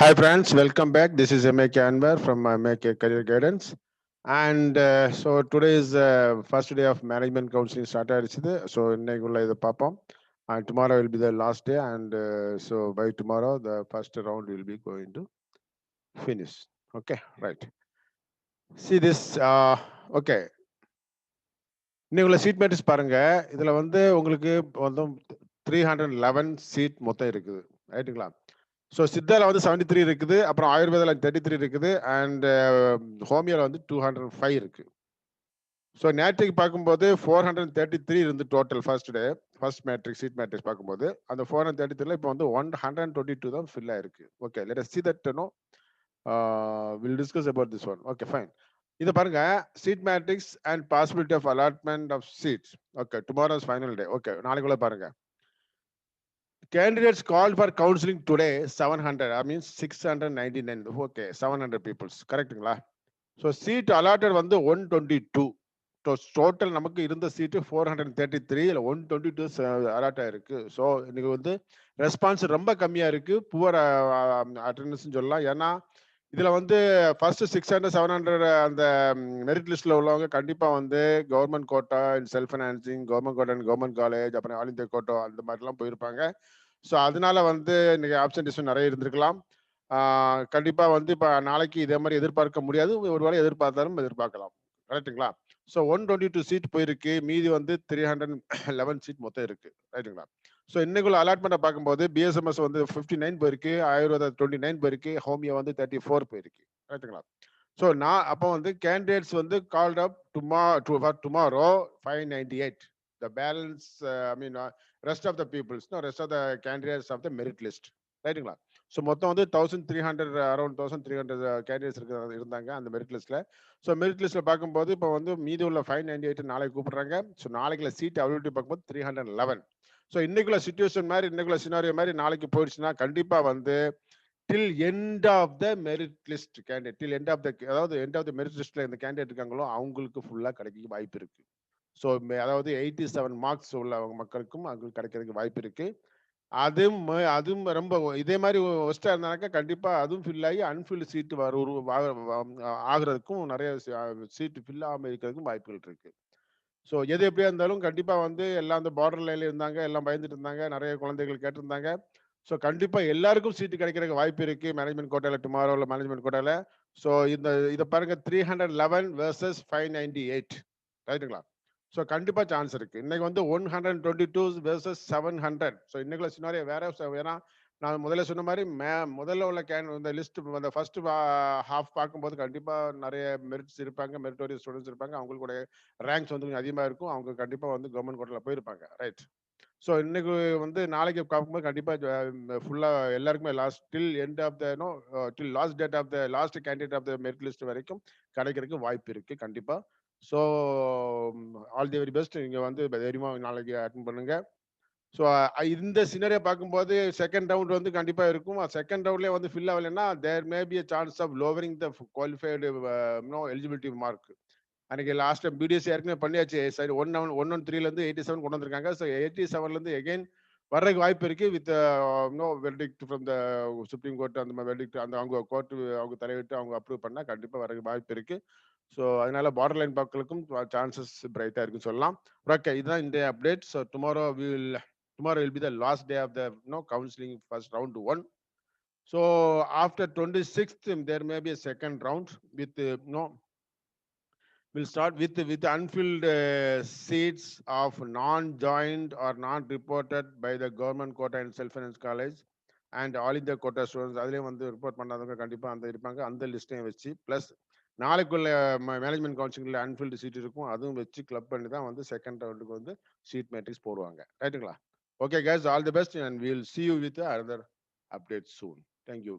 Hi friends, welcome back. This is MAK Anwar from MAK Career Guidance. And so today is first day of management counseling started. So இன்னைக்குள்ள இதை பார்ப்போம். And tomorrow will be the last day. And so by tomorrow, the first round will be going to finish. Okay, right. See this. Okay. இன்னைக்குள்ள seat matrix பாருங்க. இதுல வந்து உங்களுக்கு வந்து 311 seat மொத்தம் இருக்குது. ரைட்டுங்களா? ஸோ சித்தால வந்து 73 இருக்குது, அப்புறம் ஆயுர்வேதால 33 இருக்குது, அண்ட் ஹோமியோல வந்து 205 இருக்கு. ஸோ நேற்றுக்கு பார்க்கும்போது 433 இருந்து total first day first matrix seat matrix பார்க்கும்போது அந்த 433ல இப்போ வந்து 122 தான் ஃபில் ஆயிருக்கு. Okay, let us see that will discuss about this one. Okay, fine. இது பாருங்க, seat matrix and possibility of allotment of seats. Okay, tomorrow's final day. Okay, நாளைக்குள்ள பாருங்க. Candidates called for counseling today 700. I mean 699. Okay, 700 people. Correctங்களா? So seat allotted வந்து 122. So total நமக்கு இருந்த seat 433. இல்ல 122 allot ஆயிருக்கு. So இன்னைக்கு வந்து ரெஸ்பான்ஸ் ரொம்ப கம்மியா இருக்கு. புவர் அட்டெண்டன்ஸ் சொல்லலாம். ஏன்னா இதுல வந்து ஃபர்ஸ்ட் 600 700 அந்த மெரிட் லிஸ்ட்ல உள்ளவங்க கண்டிப்பா வந்து government quota and self financing, government quota and government college, அப்புறம் ஆல் இந்தியா கோட்டா அந்த மாதிரிலாம் போயிருப்பாங்க. ஸோ அதனால வந்து இன்னைக்கு ஆப்சன்டேஷன் நிறைய இருந்திருக்கலாம். கண்டிப்பா வந்து இப்போ நாளைக்கு இதே மாதிரி எதிர்பார்க்க முடியாது. ஒரு வேளை எதிர்பார்த்தாலும் எதிர்பார்க்கலாம். கரெக்டுங்களா? ஸோ 122 சீட் போயிருக்கு, மீதி வந்து 311 சீட் மொத்தம் இருக்கு. ரைட்டுங்களா? ஸோ இன்னைக்குள்ள அலாட்மெண்ட்டை பார்க்கும்போது பிஎஸ்எம்எஸ் வந்து 59 போயிருக்கு, ஆயுர்வேதா 29 போயிருக்கு, ஹோமியோ வந்து 34 போயிருக்கு. ரைட்டுங்களா? ஸோ நான் அப்போ வந்து கேண்டிடேட்ஸ் வந்து called up tomorrow 598. The balance, I mean, rest of the peoples, no, rest of the candidates of the merit list. ரைட்டுங்களா? ஸோ மொத்தம் வந்து 1300, அரௌண்ட் 1300 கேண்டிடேட்ஸ் இருந்தாங்க அந்த மெரிட் லிஸ்ட்ல. ஸோ மெரிட் லிஸ்ட்ல பார்க்கும்போது இப்போ வந்து மீதி உள்ள 598 நாளைக்கு கூப்பிடுறாங்க. ஸோ நாளைக்குள்ள சீட் அவைலபிலிட்டி பார்க்கும்போது 311. ஸோ இன்னைக்குள்ள சுச்சுவேஷன் மாதிரி, இன்னைக்குள்ள சினாரியோ மாதிரி நாளைக்கு போயிடுச்சுன்னா கண்டிப்பா வந்து till end of the merit list candidate, till end of the, அதாவது எண்ட் ஆஃப் த மெரிட் லிஸ்ட்ல இந்த கேண்டிடேட் இருக்காங்களோ அவங்களுக்கு ஃபுல்லா கிடைக்க வாய்ப்பு இருக்கு. ஸோ அதாவது 87 மார்க்ஸ் உள்ள மக்களுக்கும் அவங்களுக்கு கிடைக்கிறதுக்கு வாய்ப்பு இருக்கு. அதுவும் ரொம்ப இதே மாதிரி ஒஸ்டா இருந்தாக்கா கண்டிப்பா அதுவும் ஃபில் ஆகி அன்ஃபில் சீட் ஆகுறதுக்கும் நிறைய சீட் ஃபில் ஆகாம இருக்கிறதுக்கும் வாய்ப்புகள் இருக்கு. ஸோ எது எப்படியா இருந்தாலும் கண்டிப்பா வந்து எல்லாம் அந்த பார்டர் லைன்ல இருந்தாங்க, எல்லாம் பயந்துட்டு இருந்தாங்க, நிறைய குழந்தைகள் கேட்டிருந்தாங்க. ஸோ கண்டிப்பா எல்லாருக்கும் சீட்டு கிடைக்கிறதுக்கு வாய்ப்பு இருக்கு மேனேஜ்மெண்ட் கோட்டால, டுமாரோல மேனேஜ்மெண்ட் கோட்டால. ஸோ இதை பாருங்க, 311 வெர்சஸ் 598. ரைட்டுங்களா? ஸோ கண்டிப்பா சான்ஸ் இருக்கு. இன்னைக்கு வந்து 122 வெர்சஸ் 700. ஸோ இன்னைக்குள்ள சினாரியோ வேற. ஏன்னா நான் முதல்ல சொன்ன மாதிரி முதல்ல உள்ள இந்த லிஸ்ட் அந்த ஃபர்ஸ்ட் ஹாஃப் பார்க்கும்போது கண்டிப்பா நிறைய மெரிட்ஸ் இருப்பாங்க, மெரிட்டோரியஸ் ஸ்டூடெண்ட்ஸ் இருப்பாங்க, அவங்களுடைய ரேங்க்ஸ் வந்து கொஞ்சம் அதிகமா இருக்கும், அவங்க கண்டிப்பா வந்து கவர்மெண்ட் கோட்டால போயிருப்பாங்க. ரைட். ஸோ இன்னைக்கு வந்து நாளைக்கு பார்க்கும்போது கண்டிப்பா ஃபுல்லா எல்லாருக்குமே last till end of the till last date of the last candidate of the merit list வரைக்கும் கிடைக்கிறதுக்கு வாய்ப்பு இருக்கு கண்டிப்பா. So all the very best. நீங்க வந்து தைரியமா நாளைக்கு அட்டன் பண்ணுங்க. ஸோ இந்த சினரியை பார்க்கும்போது செகண்ட் ரவுண்ட் வந்து கண்டிப்பா இருக்கும். செகண்ட் ரவுண்ட்லேயே வந்து ஃபில் ஆகலைன்னா there may be a chance of lowering the qualified eligibility mark. அன்னைக்கு லாஸ்ட் டைம் பிடிஎஸ் ஏற்கனவே பண்ணியாச்சு. சரி, 113லேருந்து 87 கொண்டு வந்திருக்காங்க. ஸோ 87லேருந்து எகைன் வர்றதுக்கு வாய்ப்பு இருக்கு with verdict from the supreme court. அந்த மாதிரி வெர்டிக்ட் அந்த அவங்க கோர்ட் அவங்க தலையிட்டு அவங்க அப்ரூவ் பண்ணா கண்டிப்பா வர்றதுக்கு வாய்ப்பு இருக்கு. ஸோ அதனால பார்டர் லைன் மக்களுக்கும் சான்சஸ் பிரைட்டா இருக்குன்னு சொல்லலாம். ஓகே, இதுதான் இந்த update. So tomorrow will be the last day of the counseling first round 1. So after 26th there may be a second round with we'll start with unfilled seats of non-joined or not reported by the government quota and self-finance college and all India quota students. அதுலயும் வந்து report பண்ணாதவங்க கண்டிப்பா அந்த இருப்பாங்க. அந்த லிஸ்ட்டையும் வச்சு plus நாளைக்குள்ள management கவுன்சிலிங்ல unfilled seat இருக்கும், அதுவும் வச்சு கிளப் பண்ணி தான் வந்து செகண்ட் ரவுண்டுக்கு வந்து சீட் மேட்ரிக்ஸ் போடுவாங்க. ரைட்டுங்களா? Okay guys, all the best and we'll see you with another update soon. Thank you.